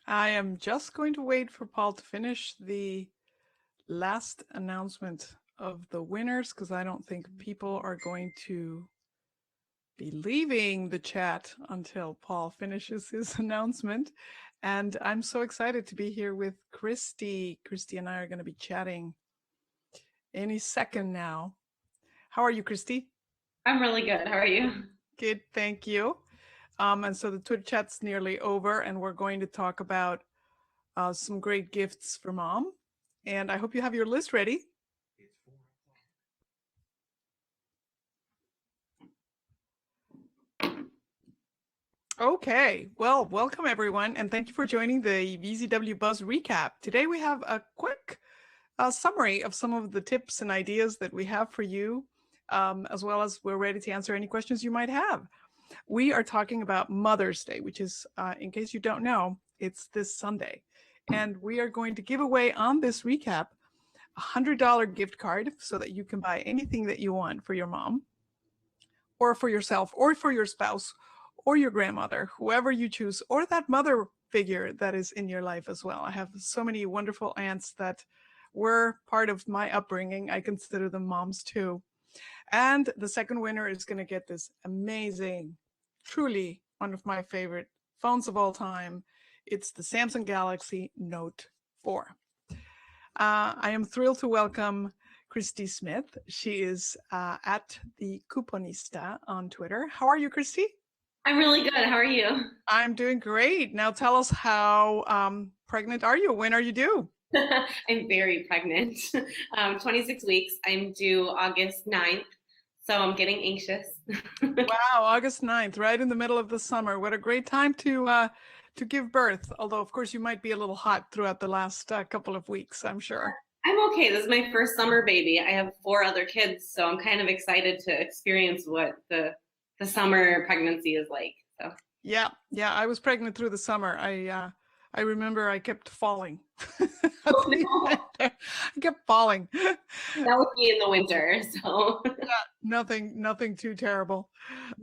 I am just going to wait for Paul to finish the last announcement of the winners because I don't think people are going to be leaving the chat until Paul finishes his announcement. And I'm so excited to be here with Christy. Christy and I are going to be chatting any second now. How are you, Christy? I'm really good. How are you? Good, thank you. And so the Twitter chat's nearly over, and we're going to talk about some great gifts for mom. And I hope you have your list ready. Okay, well, welcome everyone, and thank you for joining the VZWBuzz recap. Today we have a quick summary of some of the tips and ideas that we have for you, as well as we're ready to answer any questions you might have. We are talking about Mother's Day, which is, in case you don't know, it's this Sunday. And we are going to give away on this recap a $100 gift card so that you can buy anything that you want for your mom or for yourself or for your spouse or your grandmother, whoever you choose, or that mother figure that is in your life as well. I have so many wonderful aunts that were part of my upbringing. I consider them moms too. And the second winner is going to get this amazing, truly one of my favorite phones of all time. It's the Samsung Galaxy Note 4. I am thrilled to welcome Christy Smith. She is at the Couponista on Twitter. How are you, Christy? I'm really good. How are you? I'm doing great. Now tell us, how pregnant are you? When are you due? I'm very pregnant. 26 weeks. I'm due August 9th, so I'm getting anxious. Wow, August 9th, right in the middle of the summer. What a great time to give birth. Although, of course, you might be a little hot throughout the last couple of weeks, I'm sure. I'm okay. This is my first summer baby. I have 4 other kids, so I'm kind of excited to experience what the summer pregnancy is like. So yeah, I was pregnant through the summer. I remember I kept falling. I kept falling. That would be in the winter. So yeah, nothing too terrible.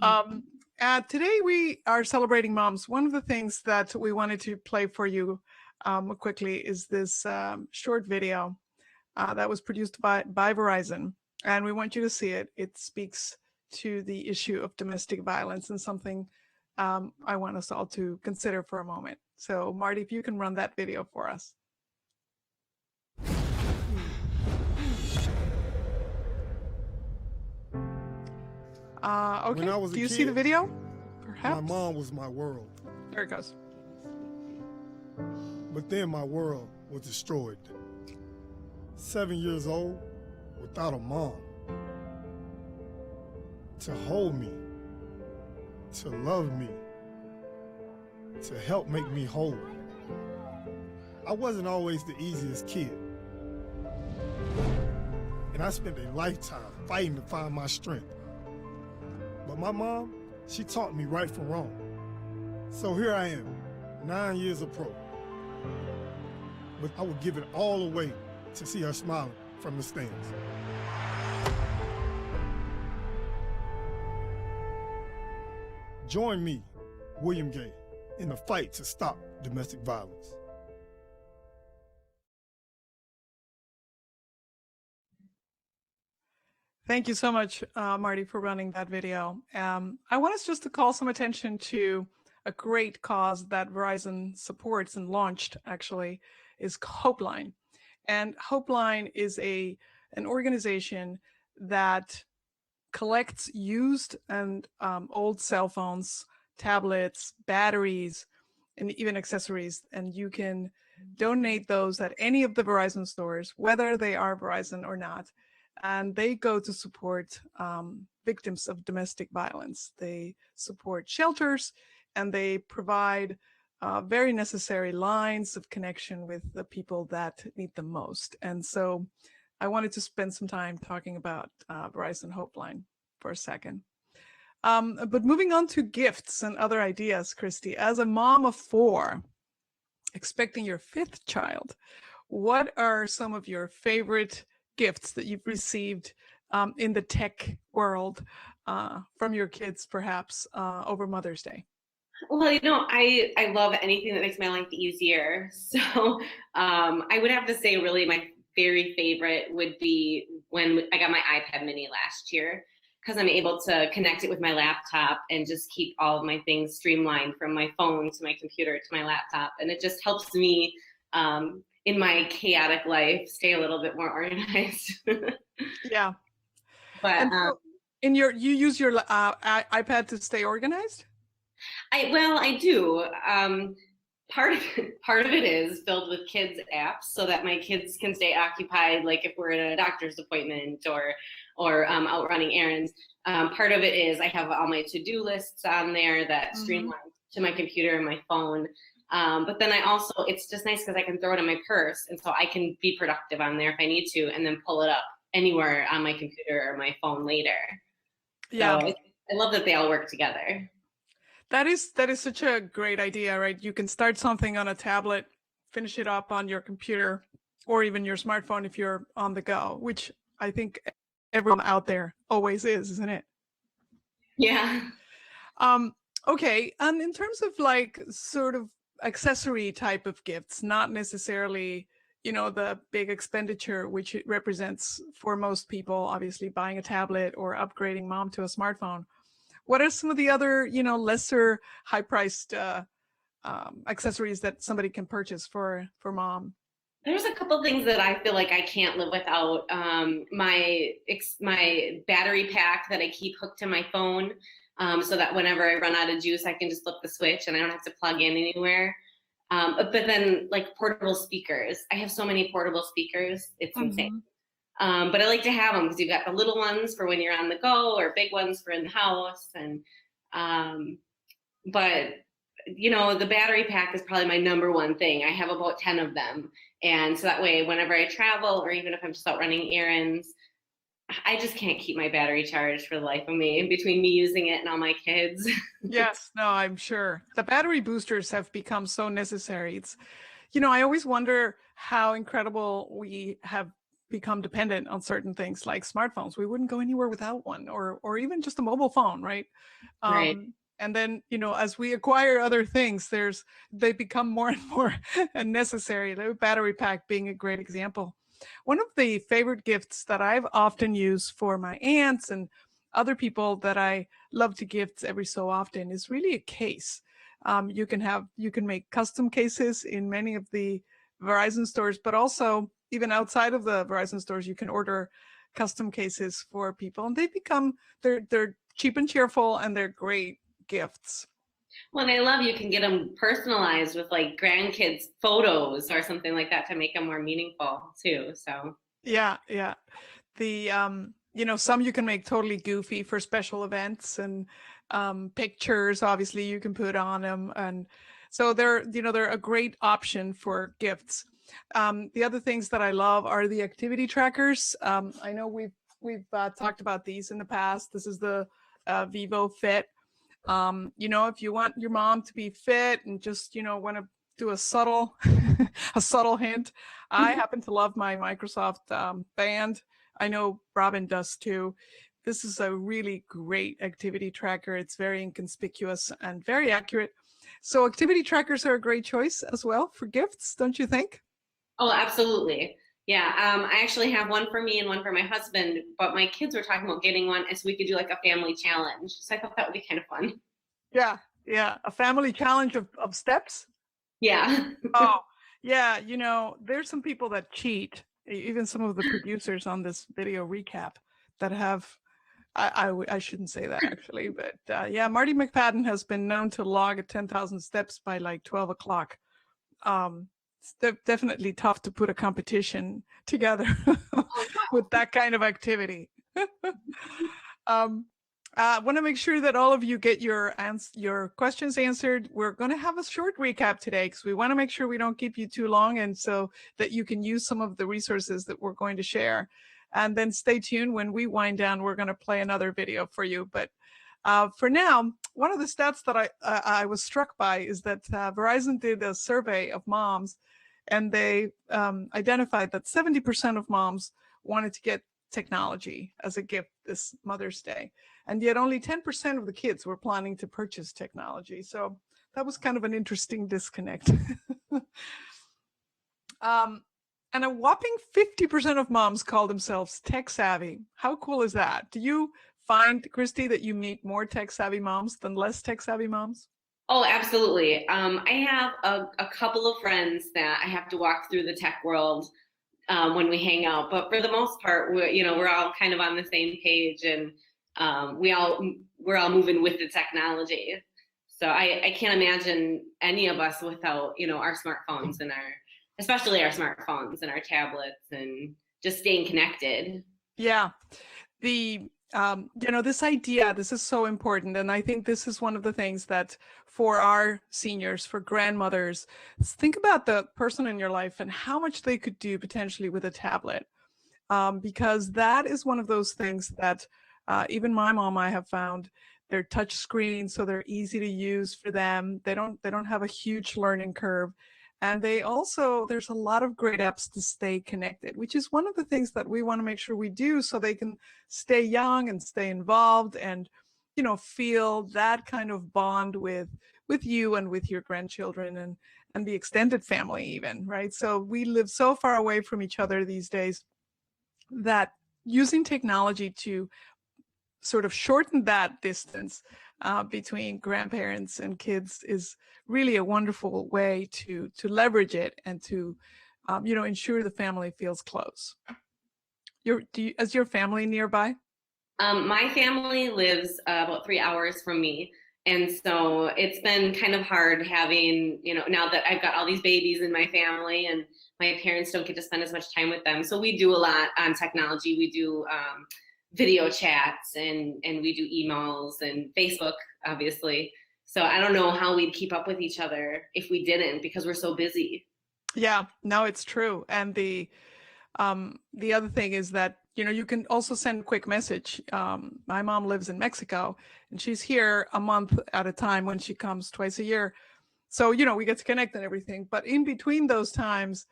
Today we are celebrating moms. One of the things that we wanted to play for you quickly is this short video that was produced by Verizon, and we want you to see it. It speaks to the issue of domestic violence and something I want us all to consider for a moment. So, Marty, if you can run that video for us. Okay, do you see the video? Perhaps? My mom was my world. There it goes. But then my world was destroyed. 7 years old, without a mom. To hold me, to love me, to help make me whole. I wasn't always the easiest kid. And I spent a lifetime fighting to find my strength. But my mom, she taught me right from wrong. So here I am, 9 years a pro. But I would give it all away to see her smiling from the stands. Join me, William Gay, in the fight to stop domestic violence. Thank you so much, Marty, for running that video. I want us just to call some attention to a great cause that Verizon supports and launched, actually, is Hopeline. And Hopeline is an organization that collects used and old cell phones, tablets, batteries, and even accessories. And you can donate those at any of the Verizon stores, whether they are Verizon or not. And they go to support victims of domestic violence. They support shelters, and they provide very necessary lines of connection with the people that need them most. And so I wanted to spend some time talking about Verizon Hopeline for a second. But moving on to gifts and other ideas, Christy, as a mom of 4, expecting your 5th child, what are some of your favorite gifts that you've received in the tech world from your kids, perhaps over Mother's Day? Well, I love anything that makes my life easier. So I would have to say really my very favorite would be when I got my iPad mini last year, because I'm able to connect it with my laptop and just keep all of my things streamlined from my phone to my computer to my laptop. And it just helps me in my chaotic life stay a little bit more organized. Yeah. But And so you use your iPad to stay organized? I do. Part of it is filled with kids apps so that my kids can stay occupied, like if we're at a doctor's appointment or out running errands. Part of it is I have all my to-do lists on there that streamline to my computer and my phone. But then it's just nice because I can throw it in my purse, and so I can be productive on there if I need to, and then pull it up anywhere on my computer or my phone later. Yeah. So I love that they all work together. That is such a great idea, right? You can start something on a tablet, finish it up on your computer, or even your smartphone if you're on the go, which I think everyone out there always is, isn't it? Yeah. Okay. And in terms of like sort of accessory type of gifts, not necessarily, the big expenditure, which it represents for most people, obviously buying a tablet or upgrading mom to a smartphone. What are some of the other, lesser high-priced accessories that somebody can purchase for mom? There's a couple things that I feel like I can't live without. My battery pack that I keep hooked to my phone, so that whenever I run out of juice, I can just flip the switch and I don't have to plug in anywhere. But then like portable speakers. I have so many portable speakers. It's insane. But I like to have them because you've got the little ones for when you're on the go, or big ones for in the house. And but the battery pack is probably my number one thing. I have about 10 of them, and so that way whenever I travel, or even if I'm just out running errands, I just can't keep my battery charged for the life of me, between me using it and all my kids. Yes, no, I'm sure the battery boosters have become so necessary. It's I always wonder how incredible we have become dependent on certain things like smartphones. We wouldn't go anywhere without one, or even just a mobile phone, right? Right. And then, as we acquire other things, they become more and more necessary. The battery pack being a great example. One of the favorite gifts that I've often used for my aunts and other people that I love to gift every so often is really a case. You can make custom cases in many of the Verizon stores, but also even outside of the Verizon stores, you can order custom cases for people, and they're cheap and cheerful, and they're great gifts. Well, and I love you can get them personalized with like grandkids photos or something like that to make them more meaningful too. So yeah. The some you can make totally goofy for special events, and pictures obviously you can put on them, and so they're a great option for gifts. The other things that I love are the activity trackers. I know we've talked about these in the past. This is the Vivo Fit. If you want your mom to be fit and just want to do a subtle hint, I happen to love my Microsoft Band. I know Robin does too. This is a really great activity tracker. It's very inconspicuous and very accurate. So activity trackers are a great choice as well for gifts, don't you think? Oh, absolutely. Yeah. I actually have one for me and one for my husband, but my kids were talking about getting one, and so we could do like a family challenge. So I thought that would be kind of fun. Yeah. A family challenge of steps. Yeah. Oh, yeah. There's some people that cheat, even some of the producers on this video recap that have, I shouldn't say that actually, but yeah, Marty McFadden has been known to log at 10,000 steps by like 12 o'clock. It's definitely tough to put a competition together with that kind of activity. I want to make sure that all of you get your questions answered. We're going to have a short recap today because we want to make sure we don't keep you too long, and so that you can use some of the resources that we're going to share. And then stay tuned. When we wind down, we're going to play another video for you. But for now, one of the stats that I was struck by is that Verizon did a survey of moms, and they identified that 70% of moms wanted to get technology as a gift this Mother's Day. And yet only 10% of the kids were planning to purchase technology. So that was kind of an interesting disconnect. And a whopping 50% of moms call themselves tech savvy. How cool is that? Do you find, Christy, that you meet more tech savvy moms than less tech savvy moms? Oh, absolutely. I have a couple of friends that I have to walk through the tech world when we hang out, but for the most part, we're all kind of on the same page, and we're all moving with the technology. So I can't imagine any of us without our smartphones and especially our smartphones and our tablets and just staying connected. Yeah. This idea, this is so important. And I think this is one of the things that for our seniors, for grandmothers, think about the person in your life and how much they could do potentially with a tablet. Because that is one of those things that even my mom, I have found, they're touch screens, so they're easy to use for them. They don't have a huge learning curve. And there's a lot of great apps to stay connected, which is one of the things that we want to make sure we do so they can stay young and stay involved and, feel that kind of bond with you and with your grandchildren and the extended family even, right? So we live so far away from each other these days that using technology to sort of shorten that distance between grandparents and kids is really a wonderful way to leverage it and to ensure the family feels close. Is your family nearby? My family lives about 3 hours from me, and so it's been kind of hard having now that I've got all these babies in my family and my parents don't get to spend as much time with them. So we do a lot on technology. We do video chats and we do emails and Facebook, obviously. So I don't know how we'd keep up with each other if we didn't, because we're so busy. Yeah, no, it's true. And the other thing is that, you can also send a quick message. My mom lives in Mexico and she's here a month at a time when she comes twice a year. So, we get to connect and everything. But in between those times,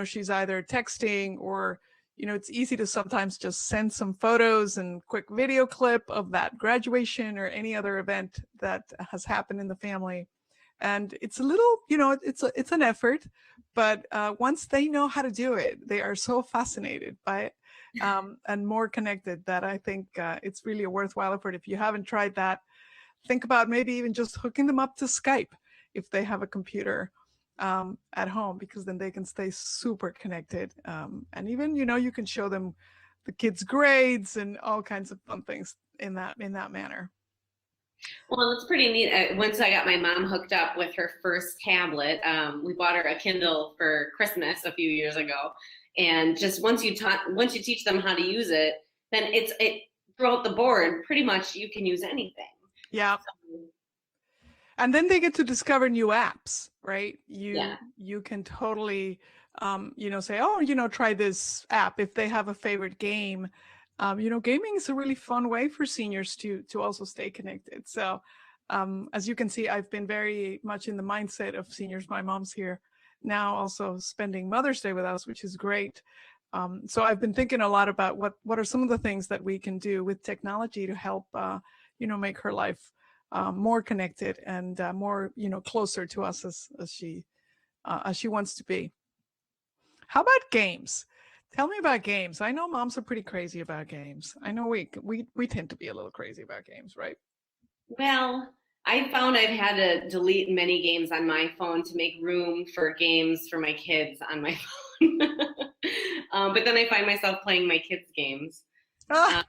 she's either texting or it's easy to sometimes just send some photos and quick video clip of that graduation or any other event that has happened in the family. And it's a little, it's an effort, but once they know how to do it, they are so fascinated by it and more connected that I think it's really a worthwhile effort. If you haven't tried that, think about maybe even just hooking them up to Skype if they have a computer at home, because then they can stay super connected. And even, you can show them the kids' grades and all kinds of fun things in that manner. Well, it's pretty neat. Once I got my mom hooked up with her first tablet, we bought her a Kindle for Christmas a few years ago. And just once you teach them how to use it, then it throughout the board, pretty much you can use anything. Yeah. So, and then they get to discover new apps, right? You can totally, say, oh, try this app if they have a favorite game. Gaming is a really fun way for seniors to also stay connected. So as you can see, I've been very much in the mindset of seniors. My mom's here now also spending Mother's Day with us, which is great. So I've been thinking a lot about what are some of the things that we can do with technology to help, make her life more connected and more, closer to us as she wants to be. How about games? Tell me about games. I know moms are pretty crazy about games. I know we tend to be a little crazy about games, right? Well, I found I've had to delete many games on my phone to make room for games for my kids on my phone. But then I find myself playing my kids' games. I'm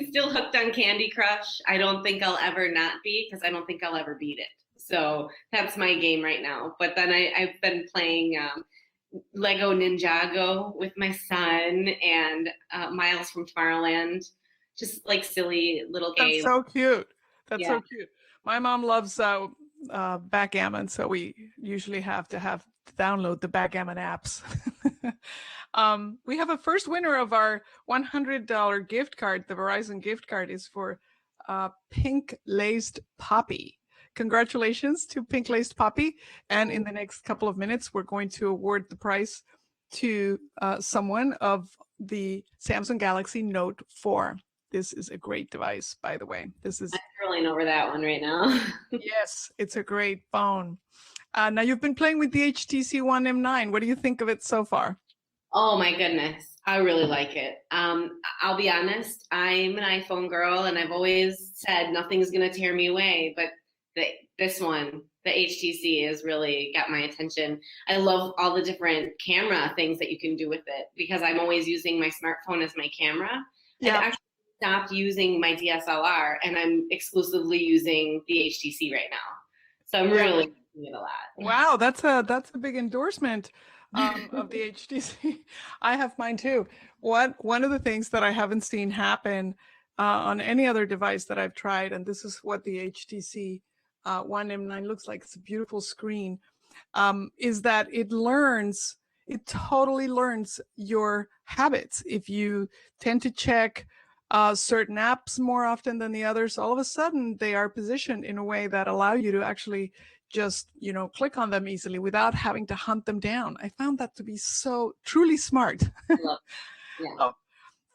still hooked on Candy Crush. I don't think I'll ever not be, because I don't think I'll ever beat it. So that's my game right now. But then I've been playing Lego Ninjago with my son and Miles from Tomorrowland. Just like silly little games. That's so cute. That's so cute. My mom loves backgammon, so we usually have to download the backgammon apps. We have a first winner of our $100 gift card. The Verizon gift card is for Pink Laced Poppy. Congratulations to Pink Laced Poppy. And in the next couple of minutes, we're going to award the prize to someone of the Samsung Galaxy Note 4. This is a great device, by the way. This is I'm scrolling over that one right now. yes, it's a great phone. Now you've been playing with the HTC One M9. What do you think of it so far? Oh my goodness, I really like it. I'll be honest, I'm an iPhone girl, and I've always said nothing's gonna tear me away, but this one, the HTC, has really got my attention. I love all the different camera things that you can do with it, because I'm always using my smartphone as my camera. Yeah. I've actually stopped using my DSLR, and I'm exclusively using the HTC right now. So I'm really using it a lot. Wow, that's a big endorsement of the HTC. I have mine too. One of the things that I haven't seen happen on any other device that I've tried, and this is what the HTC One M9 looks like. It's a beautiful screen. Is that it totally learns your habits. If you tend to check certain apps more often than the others, all of a sudden they are positioned in a way that allow you to actually just, click on them easily without having to hunt them down. I found that to be so truly smart. Yeah.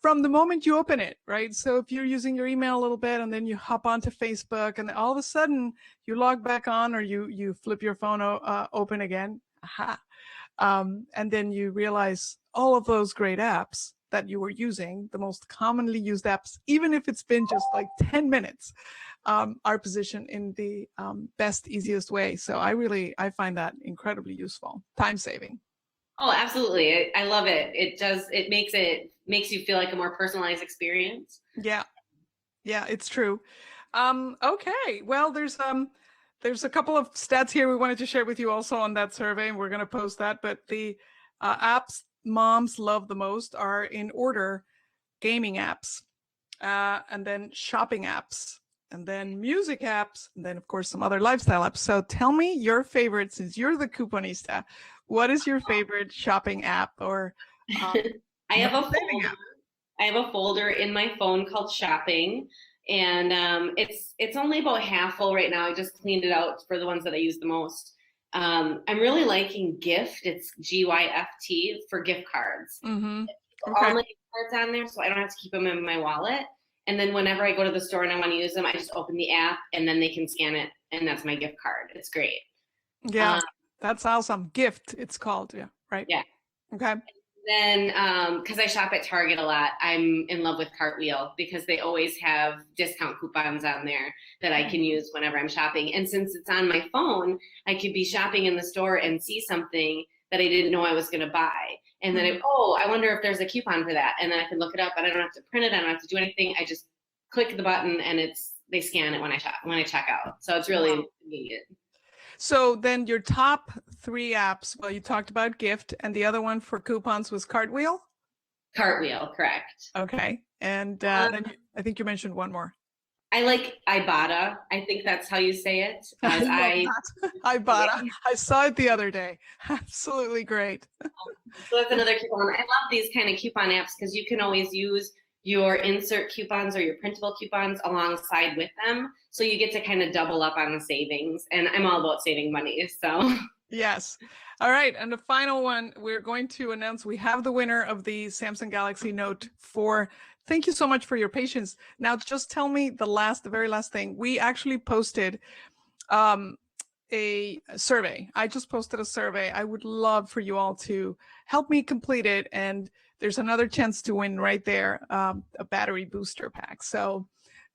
From the moment you open it, right? So if you're using your email a little bit and then you hop onto Facebook and all of a sudden you log back on, or you flip your phone open again, and then you realize all of those great apps that you were using, the most commonly used apps, even if it's been just like 10 minutes, are positioned in the best, easiest way. So I find that incredibly useful, time saving. Oh, absolutely. I love it. It makes you feel like a more personalized experience. Yeah, it's true. Okay, well, there's a couple of stats here we wanted to share with you also on that survey, and we're going to post that. But the apps moms love the most are, in order, gaming apps, and then shopping apps, and then music apps, and then of course some other lifestyle apps. So tell me your favorite, since you're the couponista. What is your favorite shopping app? Or I have a folder in my phone called Shopping, and it's only about half full right now. I just cleaned it out for the ones that I use the most. I'm really liking Gift. It's GYFT for gift cards. Mm-hmm. Okay. All my gift cards on there, so I don't have to keep them in my wallet. And then whenever I go to the store and I want to use them, I just open the app and then they can scan it, and that's my gift card. It's great. Yeah, that's awesome. Gift, it's called. Yeah, right. Yeah. Okay. Then, because I shop at Target a lot, I'm in love with Cartwheel, because they always have discount coupons on there that I can use whenever I'm shopping. And since it's on my phone, I could be shopping in the store and see something that I didn't know I was going to buy. And then, I wonder if there's a coupon for that. And then I can look it up, and I don't have to print it. I don't have to do anything. I just click the button, and they scan it when I check out. So it's really convenient. So then your top 3 apps, well, you talked about Gift, and the other one for coupons was Cartwheel? Cartwheel, correct. Okay. And then I think you mentioned one more. I like Ibotta. I think that's how you say it. Ibotta. I saw it the other day. Absolutely great. So that's another coupon. I love these kind of coupon apps, because you can always use your insert coupons or your printable coupons alongside with them. So you get to kind of double up on the savings. And I'm all about saving money, so. Yes. All right. And the final one, we're going to announce we have the winner of the Samsung Galaxy Note 4. Thank you so much for your patience. Now, just tell me the very last thing. We actually posted a survey. I just posted a survey. I would love for you all to help me complete it. And there's another chance to win right there, a battery booster pack. So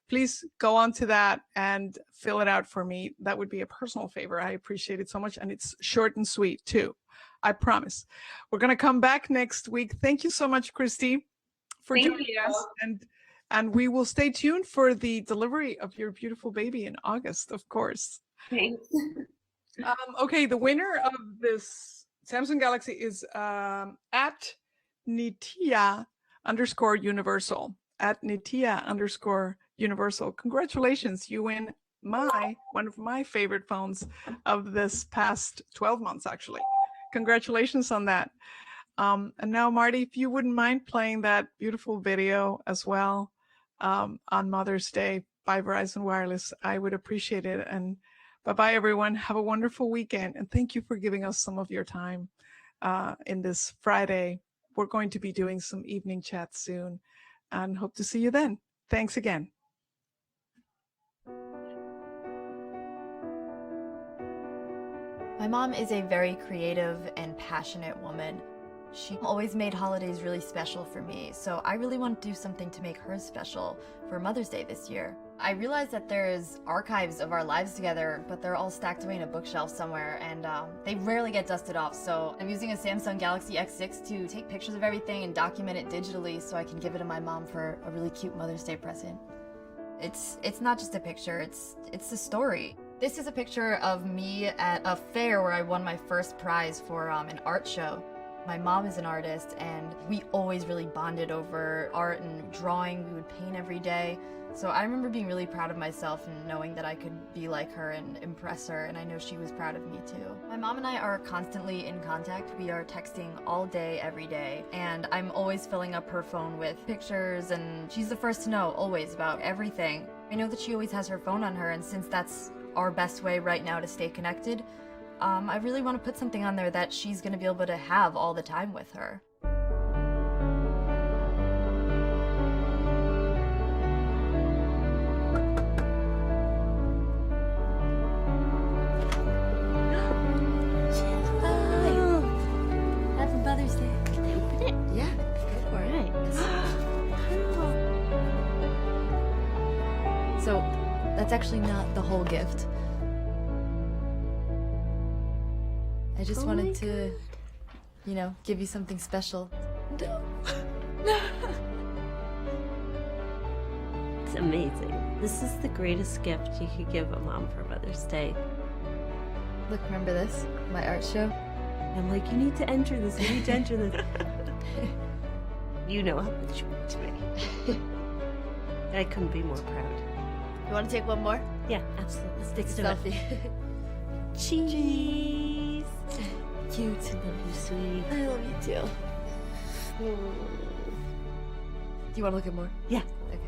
please go on to that and fill it out for me. That would be a personal favor. I appreciate it so much. And it's short and sweet too. I promise. We're going to come back next week. Thank you so much, Christy, for joining us. And we will stay tuned for the delivery of your beautiful baby in August, of course. Thanks. Okay, the winner of this Samsung Galaxy is at Nitya_universal. At Nitya_universal. Congratulations, you win one of my favorite phones of this past 12 months, actually. Congratulations on that. And now, Marty, if you wouldn't mind playing that beautiful video as well on Mother's Day by Verizon Wireless, I would appreciate it. And bye-bye, everyone. Have a wonderful weekend. And thank you for giving us some of your time in this Friday. We're going to be doing some evening chats soon, and hope to see you then. Thanks again. My mom is a very creative and passionate woman. She always made holidays really special for me, so I really want to do something to make hers special for Mother's Day this year. I realized that there's archives of our lives together, but they're all stacked away in a bookshelf somewhere, and they rarely get dusted off, so I'm using a Samsung Galaxy X6 to take pictures of everything and document it digitally so I can give it to my mom for a really cute Mother's Day present. It's not just a picture, it's a story. This is a picture of me at a fair where I won my first prize for an art show. My mom is an artist, and we always really bonded over art and drawing. We would paint every day. So I remember being really proud of myself and knowing that I could be like her and impress her, and I know she was proud of me too. My mom and I are constantly in contact. We are texting all day, every day, and I'm always filling up her phone with pictures, and she's the first to know, always, about everything. I know that she always has her phone on her, and since that's our best way right now to stay connected, I really want to put something on there that she's going to be able to have all the time with her. Happy Mother's Day. Open it? Yeah, go for it. So, that's actually not the whole gift. I just wanted to, you know, give you something special. No. It's amazing. This is the greatest gift you could give a mom for Mother's Day. Look, remember this? My art show? I'm like, you need to enter this, you need to enter this. You know how much you mean to me. I couldn't be more proud. You want to take one more? Yeah, absolutely. Let's take a do it. selfie. Cheese. You too, love you, sweetie. I love you too. Mm. Do you want to look at more? Yeah. Okay.